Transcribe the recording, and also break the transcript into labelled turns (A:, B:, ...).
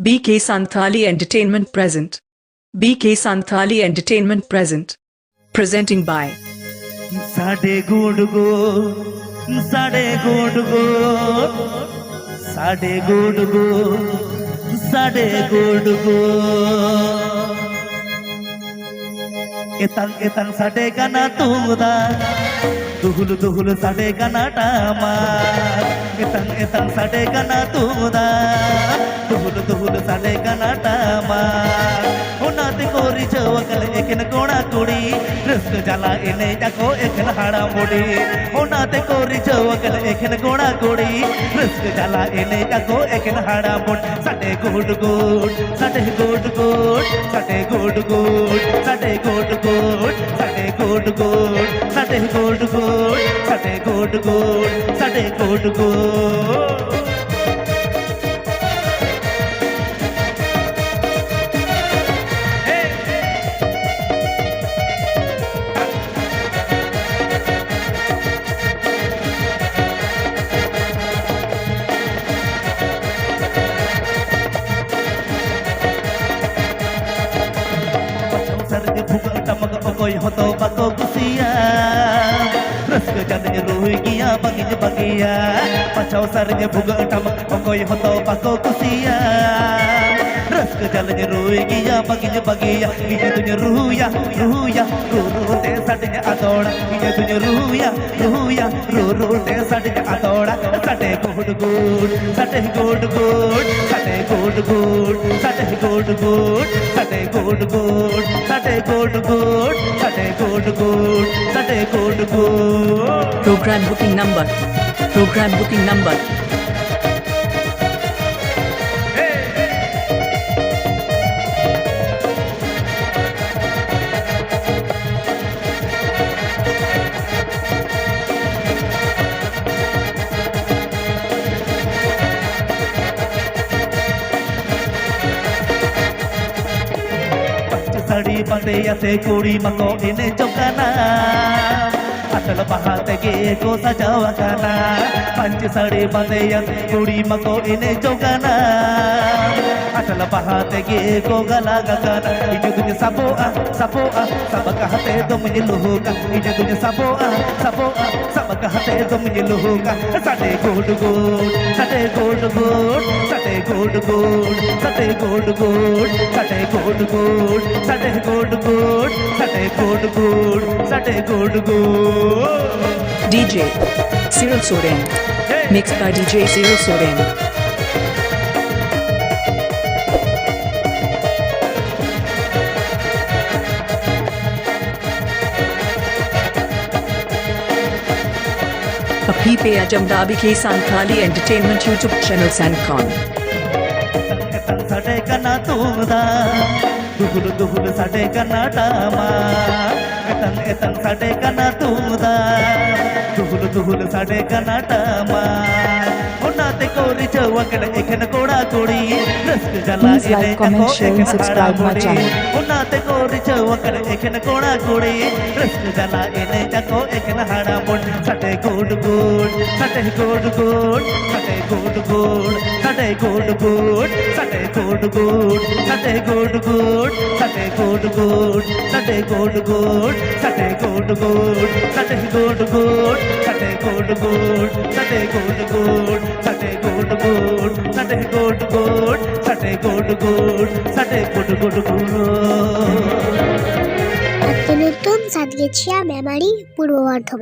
A: BK Santhali Entertainment present. BK Santhali Entertainment present. Presenting by
B: साडे गुडगो साडे गुडगो साडे गुडगो साडे गुडगो एतंग साडे गाना तुमदा दुहुल दुहुल साडे गाना टामा एतंग साडे गाना तुमदा दुहुल दुहुल साडे गाना टामा होनाते कोरी चवकल एकिन कोणा कुड़ी रस्क जाला इने जाको एकिन हाड़ा मुड़ी होनाते कोरी चवकल एकिन कोणा कुड़ी रस्क जाला इने जाको एकिन हाड़ा मुड़ी साडे गुड गुड साडे गुड गुड साडे गुड गुड साडे गुड गुड साडे गुड गुड साडे गुड गुड साडे गुड गुड साडे गुड गुड टमक कोई हो तो बको गुसिया रस्क जन रोई गिया बगिज बगिया पछाओ सरज भुग टमक कोई हो तो बको गुसिया रस्क जल रोई गिया बगिज बगिया इने तुझे रूया रूया रो रो ते सट अदौड़ा इने तुझे रूया रूया रो रो ते सट अदौड़ा सटे गुड गुड सटे गुड गुड सटे गुड गुड सटे गुड गुड सटे गुड गुड सटे गुड गुड सटे गुड गुड सटे good good
A: Program Booking Number. Program Booking Number.
B: सड़ी बंदे यसे कुड़ी मको इने चौकाना अटल बहाते गे को सजावा गाना पंच सड़ी बंदे यसे कुड़ी मको इने चौकाना अटल बहाते गे को गला गाना इने तुझे सबोआ सब कहते तो मुझे लोगा इने तुझे सबोआ सब कहते तो मुझे लोगा सटे गुड गुड सटे गुड गुड सटे गुड गुड सटे गुड गुड सटे गुड गुड सटे गुड गुड सटे गुड गुड सटे good good
A: DJ Cyril Soren. Mixed by DJ Cyril Soren. A PPA Ajamda BK Santhali Entertainment YouTube channel Sancon.
B: साडे कना तुमदा दुहुल दुहुल साडे कना टामा एतंग साडे कना तुमदा दुहुल दुहुल साडे कना टामा होनाते कोरी चवकल एखन कोड़ा कोड़ी रस्क जला इने जाको एखन हाड़ा मुड़ी होनाते कोरी चवकल एखन कोड़ा कोड़ी रस्क जला इने जाको एखन हाड़ा मुड़ी सटे गुड गुड सटे गुड गुड सटे गुड गुड सटे गुड गुड सटे गुड गुड सटे गुड गुड सटे गुड गुड सटे गुड गुड सटे गुड गुड सटे गुड गुड सटे गुड गुड सटे गुड गुड सटे गुड गुड सटे गुड गुड सटे गुड गुड सटे गुड गुड गुड
C: একটা নতুন সাত গেছিয়া মেমারি পূর্ব বর্ধমান।